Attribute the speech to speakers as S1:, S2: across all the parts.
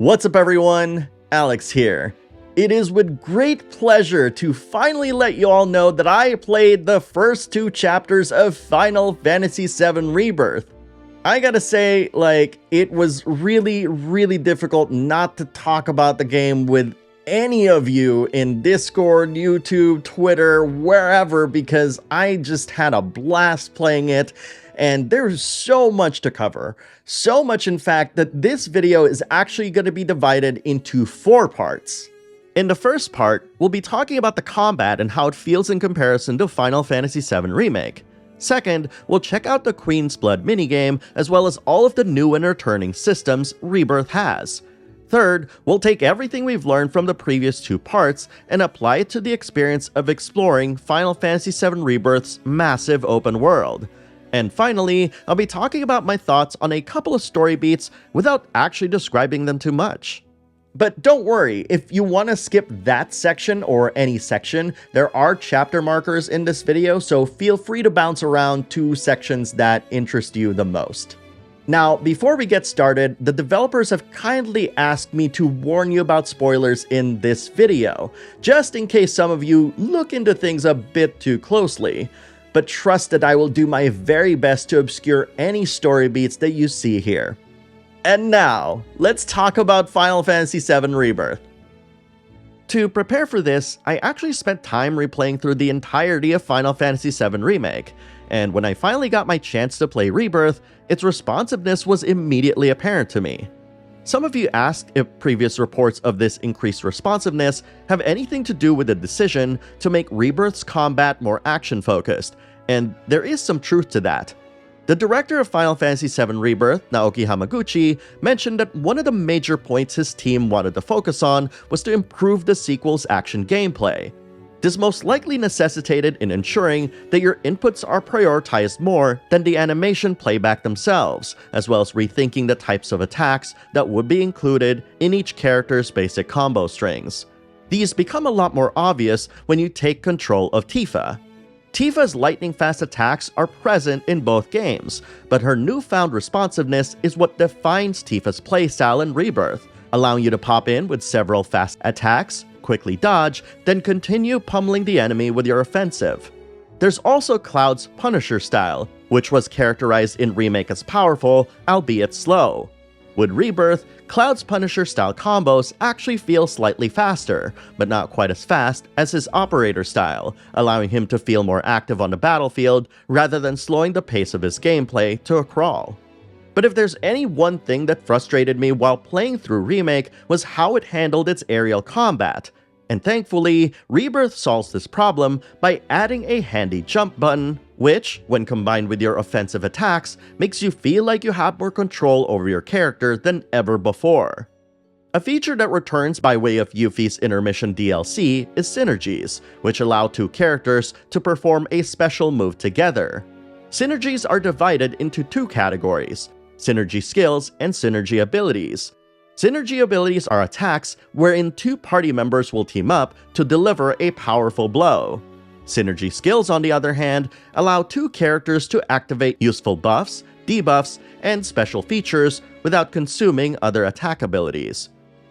S1: What's up everyone, Alex here. It is with great pleasure to finally let you all know that I played the first 2 chapters of Final Fantasy VII Rebirth. I gotta say, it was really difficult not to talk about the game with any of you in Discord, YouTube, Twitter, wherever, because I just had a blast playing it. And there's so much to cover. So much, in fact, that this video is actually going to be divided into 4 parts. In the first part, we'll be talking about the combat and how it feels in comparison to Final Fantasy VII Remake. Second, we'll check out the Queen's Blood minigame, as well as all of the new and returning systems Rebirth has. Third, we'll take everything we've learned from the previous 2 parts and apply it to the experience of exploring Final Fantasy VII Rebirth's massive open world. And finally, I'll be talking about my thoughts on a couple of story beats without actually describing them too much. But don't worry, if you want to skip that section or any section, there are chapter markers in this video, so feel free to bounce around to sections that interest you the most. Now, before we get started, the developers have kindly asked me to warn you about spoilers in this video, just in case some of you look into things a bit too closely. But trust that I will do my very best to obscure any story beats that you see here. And now, let's talk about Final Fantasy VII Rebirth. To prepare for this, I actually spent time replaying through the entirety of Final Fantasy VII Remake, and when I finally got my chance to play Rebirth, its responsiveness was immediately apparent to me. Some of you asked if previous reports of this increased responsiveness have anything to do with the decision to make Rebirth's combat more action-focused, and there is some truth to that. The director of Final Fantasy VII Rebirth, Naoki Hamaguchi, mentioned that one of the major points his team wanted to focus on was to improve the sequel's action gameplay. This most likely necessitated in ensuring that your inputs are prioritized more than the animation playback themselves, as well as rethinking the types of attacks that would be included in each character's basic combo strings. These become a lot more obvious when you take control of Tifa. Tifa's lightning-fast attacks are present in both games, but her newfound responsiveness is what defines Tifa's playstyle in Rebirth, allowing you to pop in with several fast attacks, quickly dodge, then continue pummeling the enemy with your offensive. There's also Cloud's Punisher style, which was characterized in Remake as powerful, albeit slow. With Rebirth, Cloud's Punisher style combos actually feel slightly faster, but not quite as fast as his Operator style, allowing him to feel more active on the battlefield rather than slowing the pace of his gameplay to a crawl. But if there's any one thing that frustrated me while playing through Remake was how it handled its aerial combat. And thankfully, Rebirth solves this problem by adding a handy jump button, which, when combined with your offensive attacks, makes you feel like you have more control over your character than ever before. A feature that returns by way of Yuffie's Intermission DLC is synergies, which allow 2 characters to perform a special move together. Synergies are divided into 2 categories: synergy skills and synergy abilities. Synergy abilities are attacks wherein 2 party members will team up to deliver a powerful blow. Synergy skills, on the other hand, allow 2 characters to activate useful buffs, debuffs, and special features without consuming other attack abilities.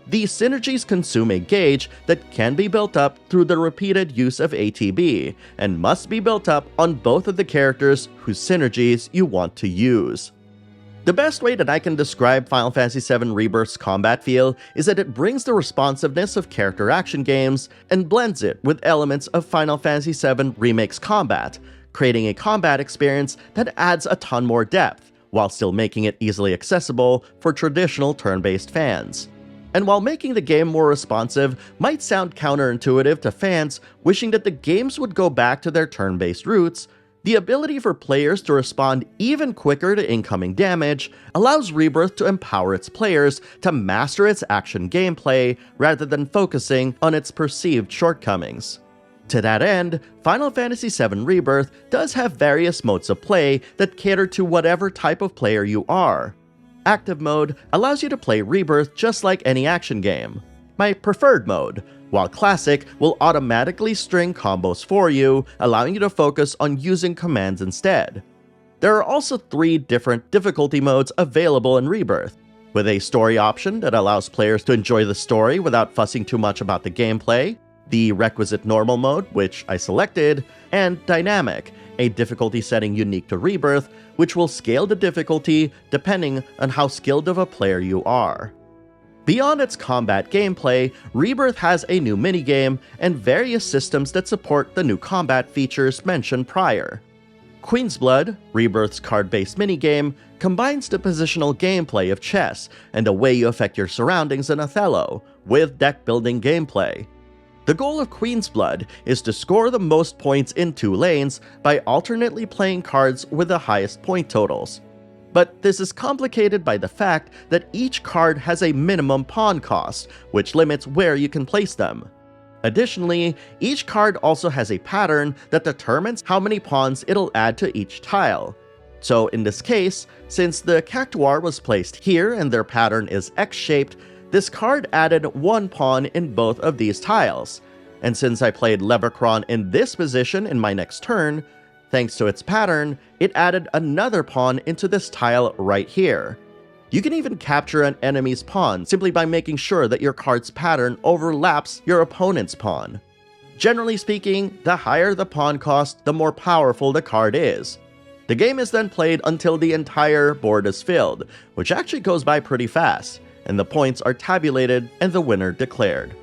S1: These synergies consume a gauge that can be built up through the repeated use of ATB, and must be built up on both of the characters whose synergies you want to use. The best way that I can describe Final Fantasy VII Rebirth's combat feel is that it brings the responsiveness of character action games and blends it with elements of Final Fantasy VII Remake's combat, creating a combat experience that adds a ton more depth, while still making it easily accessible for traditional turn-based fans. And while making the game more responsive might sound counterintuitive to fans wishing that the games would go back to their turn-based roots, the ability for players to respond even quicker to incoming damage allows Rebirth to empower its players to master its action gameplay rather than focusing on its perceived shortcomings. To that end, Final Fantasy VII Rebirth does have various modes of play that cater to whatever type of player you are. Active mode allows you to play Rebirth just like any action game. My preferred mode, while Classic will automatically string combos for you, allowing you to focus on using commands instead. There are also 3 different difficulty modes available in Rebirth: with a story option that allows players to enjoy the story without fussing too much about the gameplay, the requisite normal mode, which I selected, and dynamic, a difficulty setting unique to Rebirth, which will scale the difficulty depending on how skilled of a player you are. Beyond its combat gameplay, Rebirth has a new minigame and various systems that support the new combat features mentioned prior. Queen's Blood, Rebirth's card-based minigame, combines the positional gameplay of chess and the way you affect your surroundings in Othello, with deck-building gameplay. The goal of Queen's Blood is to score the most points in 2 lanes by alternately playing cards with the highest point totals. But this is complicated by the fact that each card has a minimum pawn cost, which limits where you can place them. Additionally, each card also has a pattern that determines how many pawns it'll add to each tile. So in this case, since the Cactuar was placed here and their pattern is X-shaped, this card added 1 pawn in both of these tiles. And since I played Leverkron in this position in my next turn, thanks to its pattern, it added another pawn into this tile right here. You can even capture an enemy's pawn simply by making sure that your card's pattern overlaps your opponent's pawn. Generally speaking, the higher the pawn cost, the more powerful the card is. The game is then played until the entire board is filled, which actually goes by pretty fast, and the points are tabulated and the winner declared.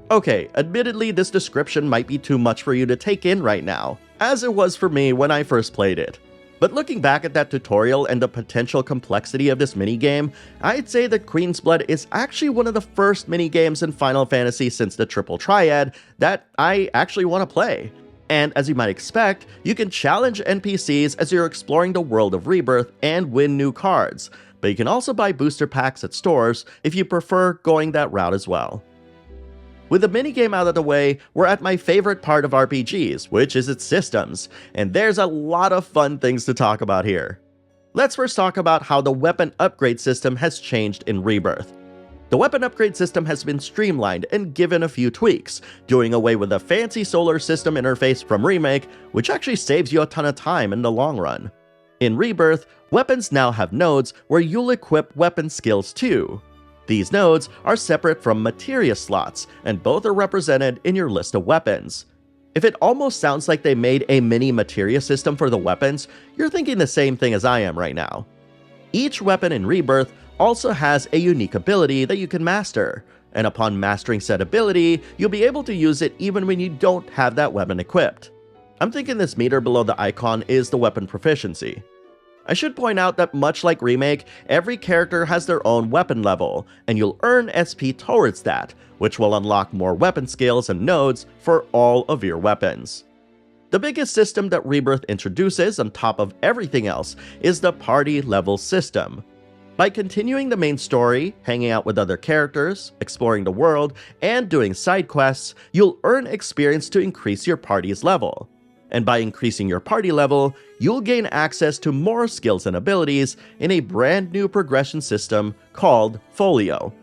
S1: Okay, admittedly this description might be too much for you to take in right now, as it was for me when I first played it. But looking back at that tutorial and the potential complexity of this minigame, I'd say that Queen's Blood is actually one of the first minigames in Final Fantasy since the Triple Triad that I actually want to play. And as you might expect, you can challenge NPCs as you're exploring the world of Rebirth and win new cards, but you can also buy booster packs at stores if you prefer going that route as well. With the minigame out of the way, we're at my favorite part of RPGs, which is its systems, and there's a lot of fun things to talk about here. Let's first talk about how the weapon upgrade system has changed in Rebirth. The weapon upgrade system has been streamlined and given a few tweaks, doing away with the fancy solar system interface from Remake, which actually saves you a ton of time in the long run. In Rebirth, weapons now have nodes where you'll equip weapon skills too. These nodes are separate from materia slots, and both are represented in your list of weapons. If it almost sounds like they made a mini materia system for the weapons, you're thinking the same thing as I am right now. Each weapon in Rebirth also has a unique ability that you can master, and upon mastering said ability, you'll be able to use it even when you don't have that weapon equipped. I'm thinking this meter below the icon is the weapon proficiency. I should point out that much like Remake, every character has their own weapon level, and you'll earn SP towards that, which will unlock more weapon skills and nodes for all of your weapons. The biggest system that Rebirth introduces on top of everything else is the party level system. By continuing the main story, hanging out with other characters, exploring the world, and doing side quests, you'll earn experience to increase your party's level. And by increasing your party level, you'll gain access to more skills and abilities in a brand new progression system called Folio.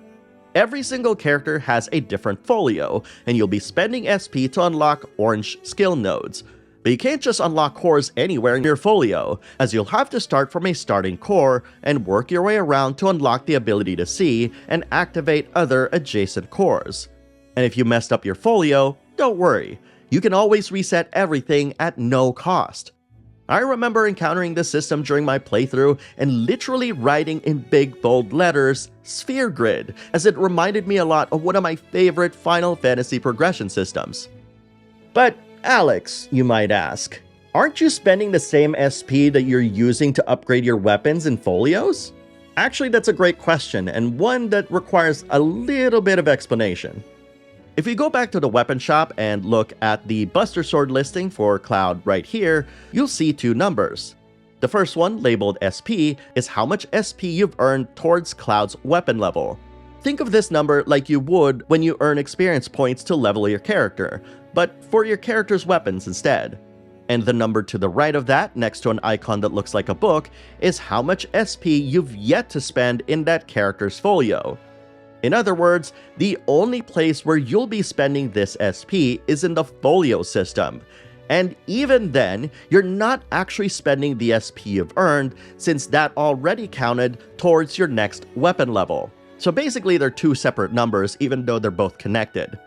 S1: Every single character has a different folio, and you'll be spending SP to unlock orange skill nodes. But you can't just unlock cores anywhere in your folio, as you'll have to start from a starting core and work your way around to unlock the ability to see and activate other adjacent cores. And if you messed up your folio, don't worry. You can always reset everything at no cost. I remember encountering this system during my playthrough and literally writing in big bold letters, Sphere Grid, as it reminded me a lot of one of my favorite Final Fantasy progression systems. But Alex, you might ask, aren't you spending the same SP that you're using to upgrade your weapons and folios? Actually, that's a great question, and one that requires a little bit of explanation. If you go back to the weapon shop and look at the Buster Sword listing for Cloud right here, you'll see 2 numbers. The first one, labeled SP, is how much SP you've earned towards Cloud's weapon level. Think of this number like you would when you earn experience points to level your character, but for your character's weapons instead. And the number to the right of that, next to an icon that looks like a book, is how much SP you've yet to spend in that character's folio. In other words, the only place where you'll be spending this SP is in the folio system, And even then, you're not actually spending the SP you've earned, since that already counted towards your next weapon level. So basically they're two separate numbers, even though they're both connected.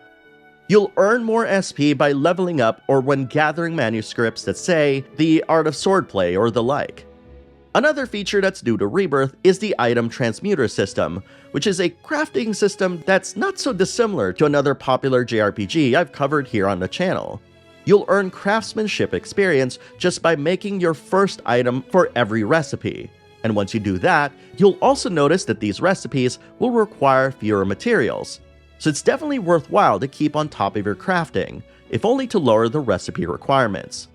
S1: You'll earn more SP by leveling up or when gathering manuscripts that say the art of swordplay or the like. Another feature that's new to Rebirth is the item transmuter system, which is a crafting system that's not so dissimilar to another popular JRPG I've covered here on the channel. You'll earn craftsmanship experience just by making your first item for every recipe. And once you do that, you'll also notice that these recipes will require fewer materials. So it's definitely worthwhile to keep on top of your crafting, if only to lower the recipe requirements.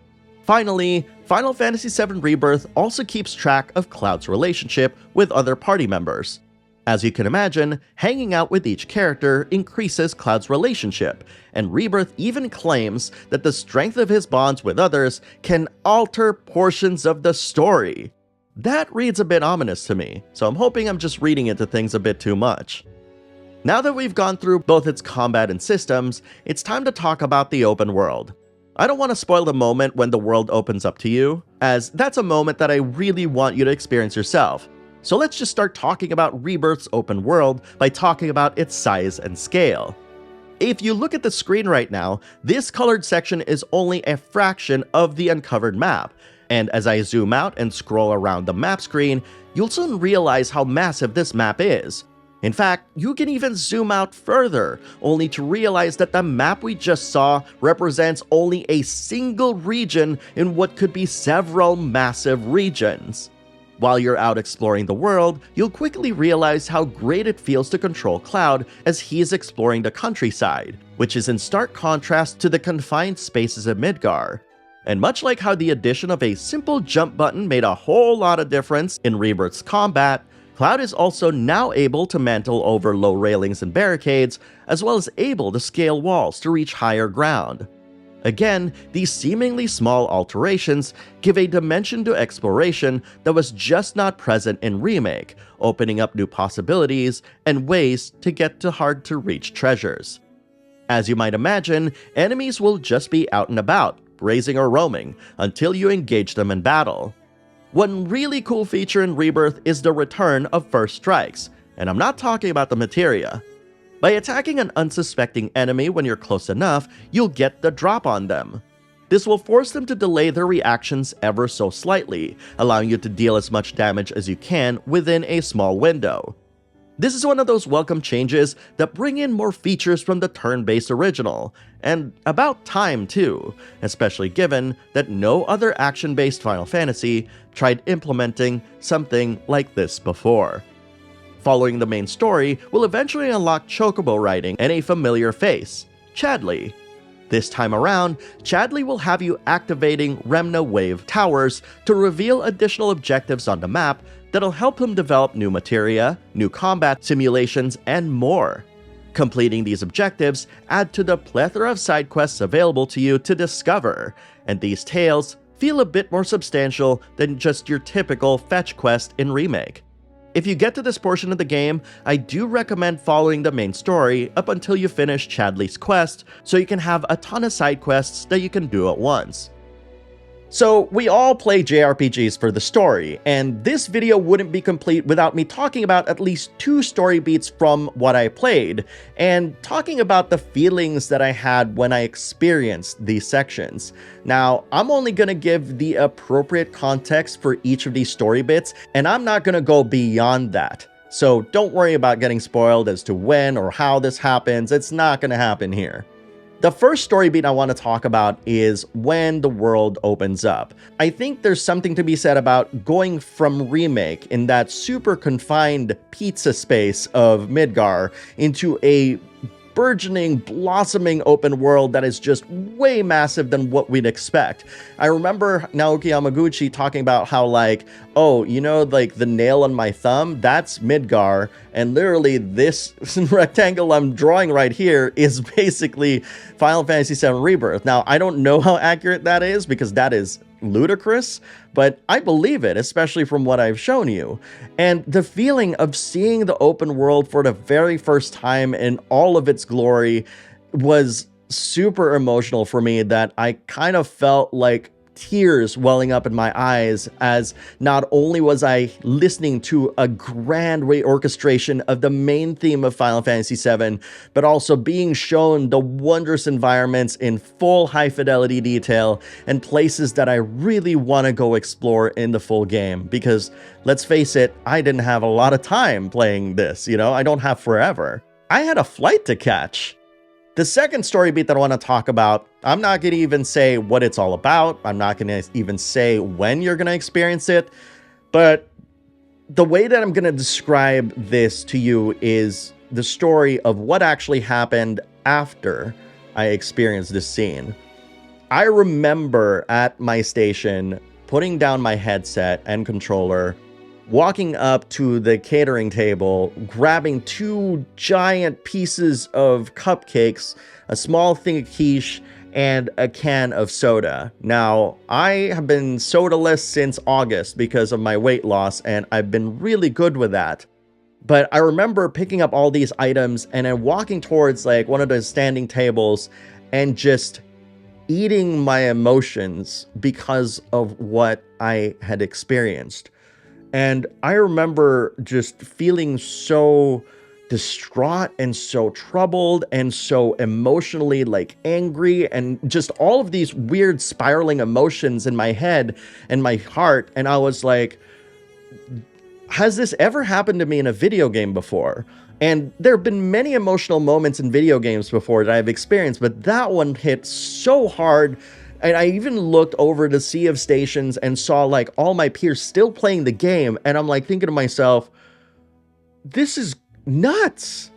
S1: Finally, Final Fantasy VII Rebirth also keeps track of Cloud's relationship with other party members. As you can imagine, hanging out with each character increases Cloud's relationship, and Rebirth even claims that the strength of his bonds with others can alter portions of the story. That reads a bit ominous to me, so I'm hoping I'm just reading into things a bit too much. Now that we've gone through both its combat and systems, it's time to talk about the open world. I don't want to spoil the moment when the world opens up to you, as that's a moment that I really want you to experience yourself. So let's just start talking about Rebirth's open world by talking about its size and scale. If you look at the screen right now, this colored section is only a fraction of the uncovered map, and as I zoom out and scroll around the map screen, you'll soon realize how massive this map is. In fact, you can even zoom out further, only to realize that the map we just saw represents only a single region in what could be several massive regions. While you're out exploring the world, you'll quickly realize how great it feels to control Cloud as he is exploring the countryside, which is in stark contrast to the confined spaces of Midgar. And much like how the addition of a simple jump button made a whole lot of difference in Rebirth's combat, Cloud is also now able to mantle over low railings and barricades, as well as able to scale walls to reach higher ground. Again, these seemingly small alterations give a dimension to exploration that was just not present in Remake, opening up new possibilities and ways to get to hard-to-reach treasures. As you might imagine, enemies will just be out and about, grazing or roaming, until you engage them in battle. One really cool feature in Rebirth is the return of first strikes, and I'm not talking about the materia. By attacking an unsuspecting enemy when you're close enough, you'll get the drop on them. This will force them to delay their reactions ever so slightly, allowing you to deal as much damage as you can within a small window. This is one of those welcome changes that bring in more features from the turn-based original, and about time too, especially given that no other action-based Final Fantasy tried implementing something like this before. Following the main story, we'll eventually unlock Chocobo riding and a familiar face, Chadley. This time around, Chadley will have you activating Remna Wave towers to reveal additional objectives on the map that'll help him develop new materia, new combat simulations, and more. Completing these objectives add to the plethora of side quests available to you to discover, and these tales feel a bit more substantial than just your typical fetch quest in Remake. If you get to this portion of the game, I do recommend following the main story up until you finish Chadley's quest, so you can have a ton of side quests that you can do at once. So, we all play JRPGs for the story, and this video wouldn't be complete without me talking about at least 2 story beats from what I played, and talking about the feelings that I had when I experienced these sections. Now, I'm only gonna give the appropriate context for each of these story bits, and I'm not gonna go beyond that. So don't worry about getting spoiled as to when or how this happens, it's not gonna happen here. The first story beat I want to talk about is when the world opens up. I think there's something to be said about going from Remake in that super confined pizza space of Midgar into a burgeoning, blossoming open world that is just way massive than what we'd expect. I remember Naoki Yamaguchi talking about how like, oh, you know, like the nail on my thumb, that's Midgar, and literally this rectangle I'm drawing right here is basically Final Fantasy VII Rebirth. Now, I don't know how accurate that is because that is ludicrous, but I believe it, especially from what I've shown you. And the feeling of seeing the open world for the very first time in all of its glory was super emotional for me that I kind of felt like tears welling up in my eyes, as not only was I listening to a grand reorchestration of the main theme of Final Fantasy VII, but also being shown the wondrous environments in full high fidelity detail and places that I really want to go explore in the full game. Because let's face it, I didn't have a lot of time playing this, you know, I don't have forever. I had a flight to catch. The second story beat that I want to talk about, I'm not going to even say what it's all about. I'm not going to even say when you're going to experience it. But the way that I'm going to describe this to you is the story of what actually happened after I experienced this scene. I remember at my station putting down my headset and controller, walking up to the catering table, grabbing 2 giant pieces of cupcakes, a small thing of quiche, and a can of soda. Now, I have been sodaless since August because of my weight loss, and I've been really good with that. But I remember picking up all these items and then walking towards like one of the standing tables and just eating my emotions because of what I had experienced. And I remember just feeling so distraught and so troubled and so emotionally like angry and just all of these weird spiraling emotions in my head and my heart. And I was like, has this ever happened to me in a video game before? And there have been many emotional moments in video games before that I've experienced, but that one hit so hard. And I even looked over the sea of stations and saw like all my peers still playing the game. And I'm like thinking to myself, this is nuts.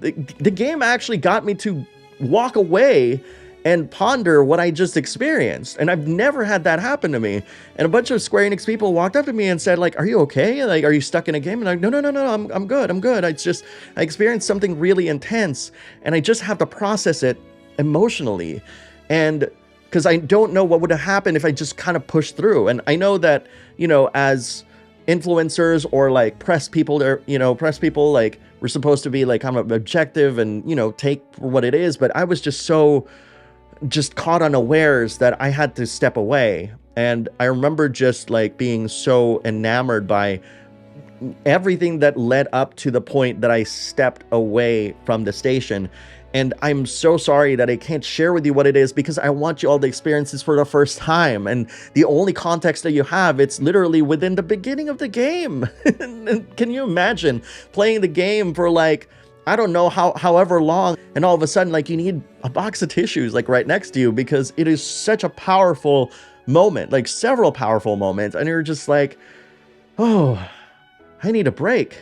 S1: The game actually got me to walk away and ponder what I just experienced. And I've never had that happen to me. And a bunch of Square Enix people walked up to me and said like, are you okay? Like, are you stuck in a game? And I'm like, no, I'm good. I experienced something really intense and I just have to process it emotionally. And because I don't know what would have happened if I just kind of pushed through. And I know that, you know, as influencers or like press people, like we're supposed to be like kind of objective and, you know, take for what it is. But I was just so caught unawares that I had to step away. And I remember just like being so enamored by everything that led up to the point that I stepped away from the station. And I'm so sorry that I can't share with you what it is because I want you all to experience this for the first time. And the only context that you have, it's literally within the beginning of the game. Can you imagine playing the game for like, I don't know however long, and all of a sudden like you need a box of tissues like right next to you because it is such a powerful moment, like several powerful moments. And you're just like, oh, I need a break.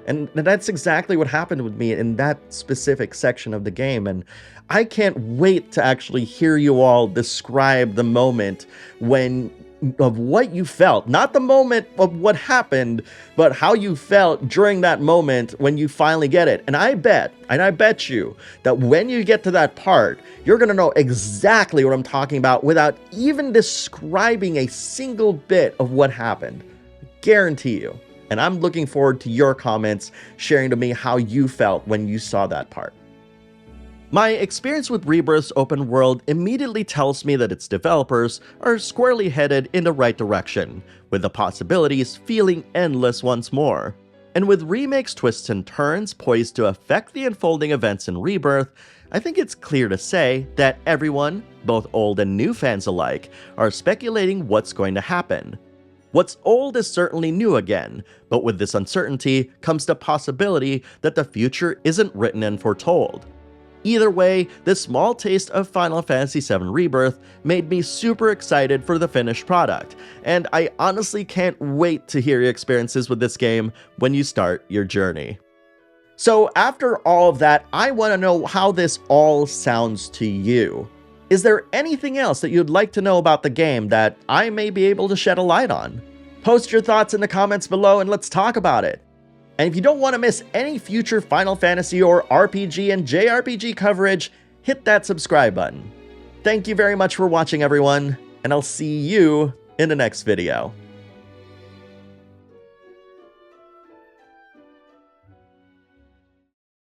S1: And that's exactly what happened with me in that specific section of the game. And I can't wait to actually hear you all describe the moment of what you felt, not the moment of what happened, but how you felt during that moment when you finally get it. And I bet you that when you get to that part, you're going to know exactly what I'm talking about without even describing a single bit of what happened. Guarantee you. And I'm looking forward to your comments, sharing to me how you felt when you saw that part. My experience with Rebirth's open world immediately tells me that its developers are squarely headed in the right direction, with the possibilities feeling endless once more. And with Remake's twists and turns poised to affect the unfolding events in Rebirth, I think it's clear to say that everyone, both old and new fans alike, are speculating what's going to happen. What's old is certainly new again, but with this uncertainty comes the possibility that the future isn't written and foretold. Either way, this small taste of Final Fantasy VII Rebirth made me super excited for the finished product, and I honestly can't wait to hear your experiences with this game when you start your journey. So after all of that, I want to know how this all sounds to you. Is there anything else that you'd like to know about the game that I may be able to shed a light on? Post your thoughts in the comments below and let's talk about it. And if you don't want to miss any future Final Fantasy or RPG and JRPG coverage, hit that subscribe button. Thank you very much for watching, everyone, and I'll see you in the next video.